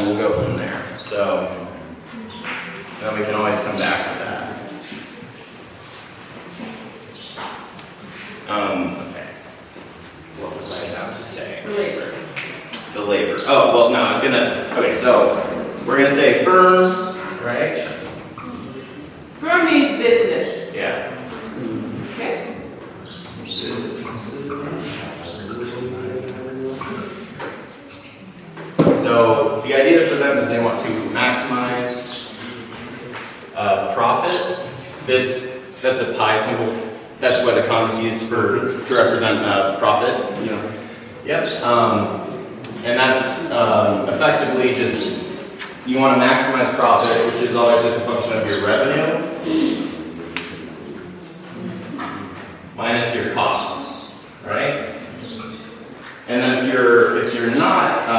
then we'll go from there. So then we can always come back to that. Okay. What was I about to say? The labor. The labor. Oh, well, no, I was gonna, okay, so we're gonna say firms, right? Firm means business. Yeah. Okay? So the idea for them is they want to maximize profit. That's a pi symbol. That's what economists use to represent profit. Yeah. Yep. And that's effectively just, you want to maximize profit, which is always just a function of your revenue minus your costs, right? And then if you're not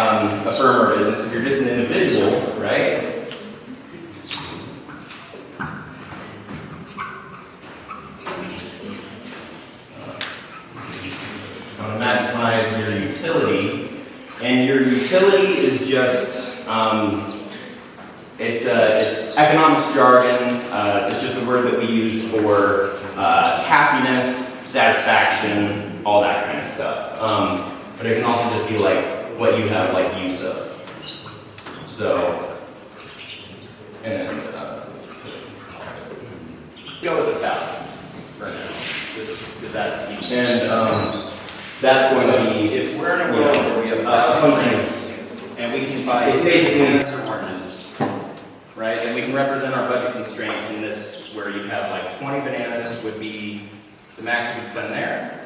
a firm or business, if you're just an individual, right? Maximize your utility, and your utility is just it's economics jargon. It's just a word that we use for happiness, satisfaction, all that kind of stuff. But it can also just be like what you have like use of. So, and go with 1,000 for now, because that's easy. And that's going to be, if we're in a world where we have 1,000 things, and we can buy basically oranges, right? And we can represent our budget constraint in this, where you have like 20 bananas would be the max you could spend there.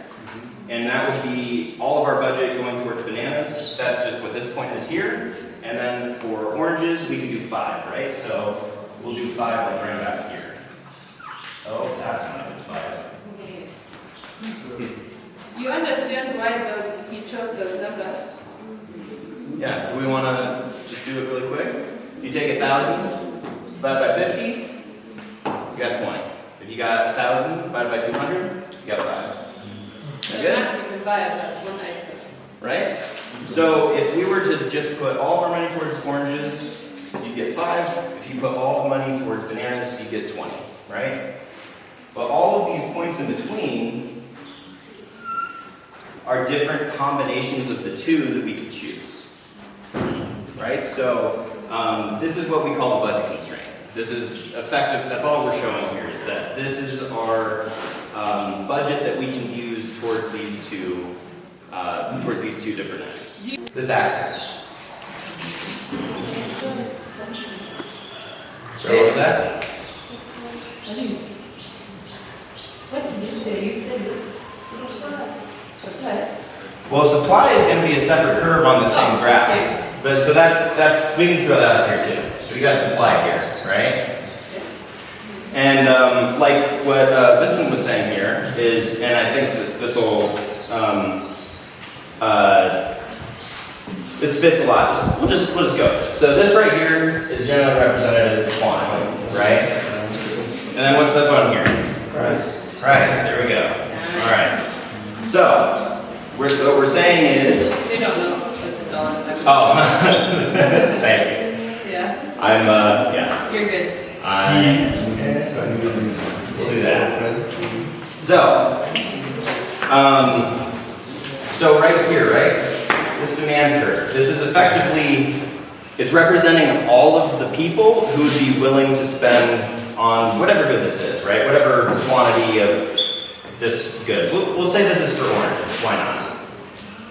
And that would be all of our budget going towards bananas. That's just what this point is here. And then for oranges, we can do 5, right? So we'll do 5 like right about here. Oh, that's not a good 5. You understand why he chose those numbers? Yeah, do we want to just do it really quick? You take 1,000, divide by 50, you got 20. If you got 1,000 divided by 200, you got 5. The max you can buy about 1 item. Right? So if we were to just put all of our money towards oranges, you get 5. If you put all the money towards bananas, you get 20, right? But all of these points in between are different combinations of the two that we could choose, right? So this is what we call the budget constraint. This is effective, that's all we're showing here, is that this is our budget that we can use towards these two different ends. This axis. So what was that? What did you say? You said supply. Well, supply is going to be a separate curve on the same graph. Okay. But so that's we can throw that up here too. So we got supply here, right? And like what Vincent was saying here is, and I think that this will this fits a lot. We'll just go. So this right here is generally represented as the quantity, right? And then what's up on here? Price. Price. There we go. All right. So what we're saying is. They don't know what's a dollar second. Oh, thank you. Yeah. I'm yeah. You're good. We'll do that. So, so right here, right? This demand curve. This is effectively, it's representing all of the people who would be willing to spend on whatever good this is, right? Whatever quantity of this good. We'll say this is for oranges. Why not?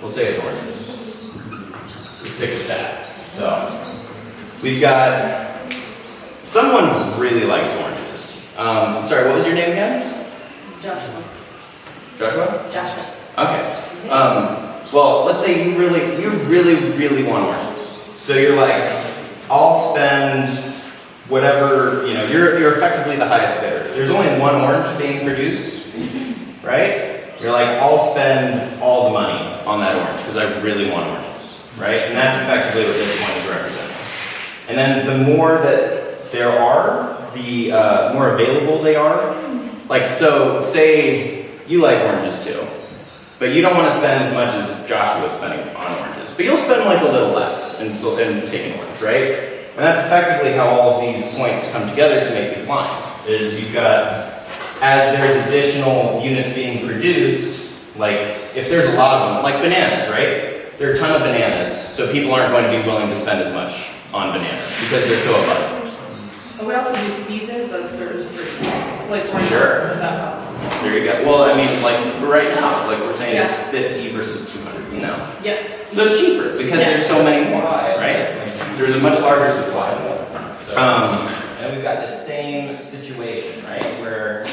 We'll say it's oranges. We'll stick with that. So, we've got someone who really likes oranges. Sorry, what was your name again? Joshua. Joshua? Joshua. Okay. Well, let's say you really want oranges. So you're like, I'll spend whatever, you know, you're effectively the highest bidder. There's only one orange being produced, right? You're like, I'll spend all the money on that orange because I really want oranges, right? And that's effectively what this point is representing. And then the more that there are, the more available they are. Like, so say you like oranges too, but you don't want to spend as much as Joshua is spending on oranges, but you'll spend like a little less in taking oranges. right? And that's effectively how all of these points come together to make this line, is you've got, as there's additional units being produced, like if there's a lot of them, like bananas, right? There are a ton of bananas, so people aren't going to be willing to spend as much on bananas because they're so abundant. And we also do seasons of certain fruits. So like oranges, Sure. that helps. There you go. Well, I mean, like right now, like we're saying it's Yeah. 50 versus 200, you know? Yep. So it's cheaper because there's so many more, right? So there's a much larger supply. And we've got the same situation, right? Where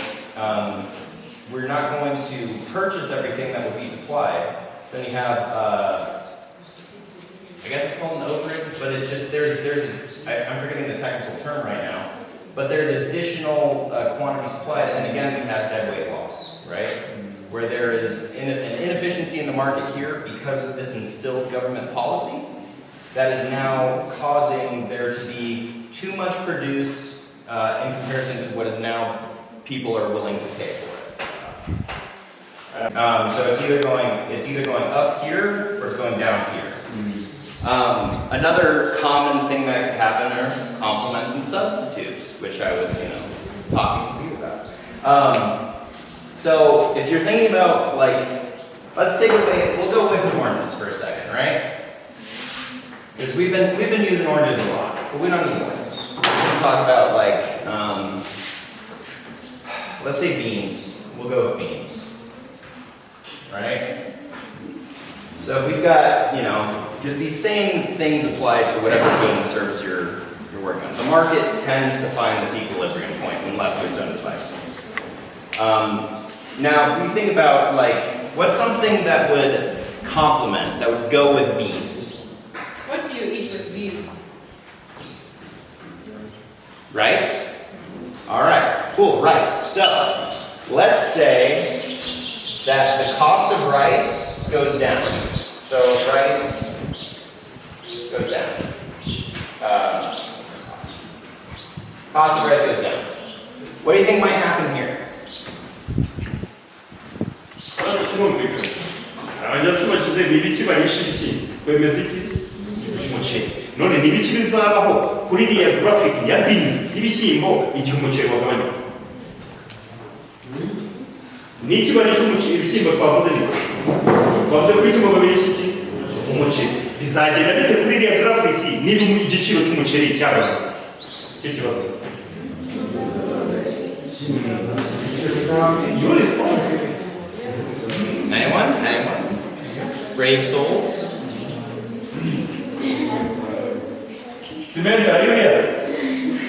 we're not going to purchase everything that will be supplied. So then you have, I guess it's called an overage, but it's just, I'm forgetting the technical term right now, but there's additional quantity supplied, and again, we have deadweight loss, right? Where there is an inefficiency in the market here because of this instilled government policy that is now causing there to be too much produced in comparison to what is now people are willing to pay for it. So it's either going up here or it's going down here. Another common thing that could happen are complements and substitutes, which I was, talking to you about. So if you're thinking about we'll go away from oranges for a second, right? Because we've been using oranges a lot, but we don't need oranges. We're going to talk about let's say beans. We'll go with beans, right? So if we've got, because these same things apply to whatever bean service you're working on. The market tends to find this equilibrium point when left to its own devices. Now, if we think about what's something that would complement, that would go with beans? What do you eat with beans? Rice? All right, cool, rice. So let's say that the cost of rice goes down. So rice goes down. Cost of rice goes down. What do you think might happen here? none n'ibiki bizabaho kuri iriya graphic ya beans y'ibishyimbo igihe umuceri wagabanutse n'iki barisha ibishyimbo twavuze niko twavuze ko ibishyimbo babirisha iki umuceri bizagenda bite kuri iriya graphic niba igiciro cy'umuceri cyagabanutse icyo kibazo you respond. Anyone? Brave souls? Samantha, are you here?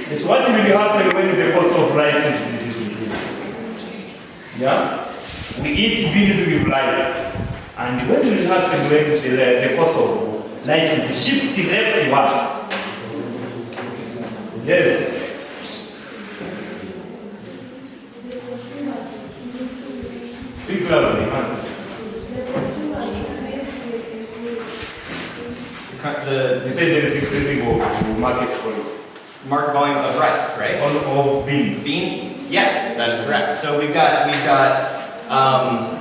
It's what will happen when the cost of rice is increased. Yeah? We eat beans with rice. And what will happen when the cost of rice is shifted left? Yes. Speak loudly, man. You say there is increasing market for Market volume of rice, right? of beans. Beans? Yes, that is correct. So we've got,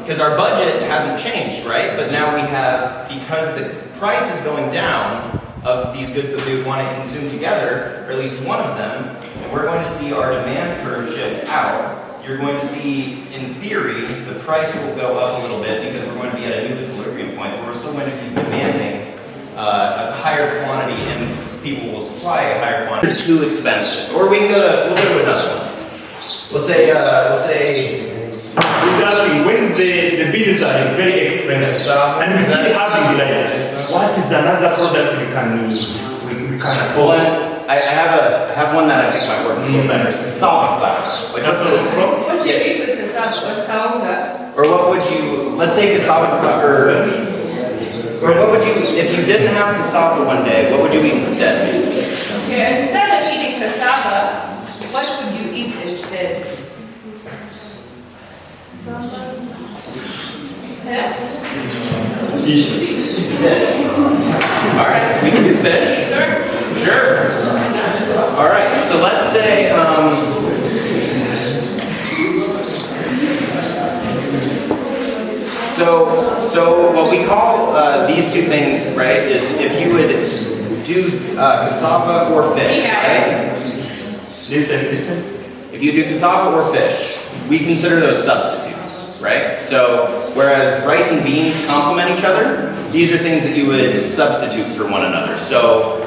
because our budget hasn't changed, right? But now we have, because the price is going down of these goods that we want to consume together, or at least one of them, and we're going to see our demand curve shift out. You're going to see, in theory, the price will go up a little bit because we're going to be at a new equilibrium point, but we're still going to be demanding a higher quantity, and people will supply a higher quantity. It's too expensive. Or we'll go to another one. We'll say, He's asking when the beans are very expensive and we still having rice, what is another product we can afford? I have one that I think might work a little better. Cassava flour. What do you eat with cassava? With kaunga? Or what would you, let's say cassava flour, or what would you, if you didn't have cassava one day, what would you eat instead? Okay, instead of eating cassava, what would you eat instead? Fish. All right, we can do fish. Sure. All right, so let's say, so what we call these two things, right, is if you would do cassava or fish, Hey, right? guys. Listen. If you do cassava or fish, we consider those substitutes, right? So whereas rice and beans complement each other, these are things that you would substitute for one another. So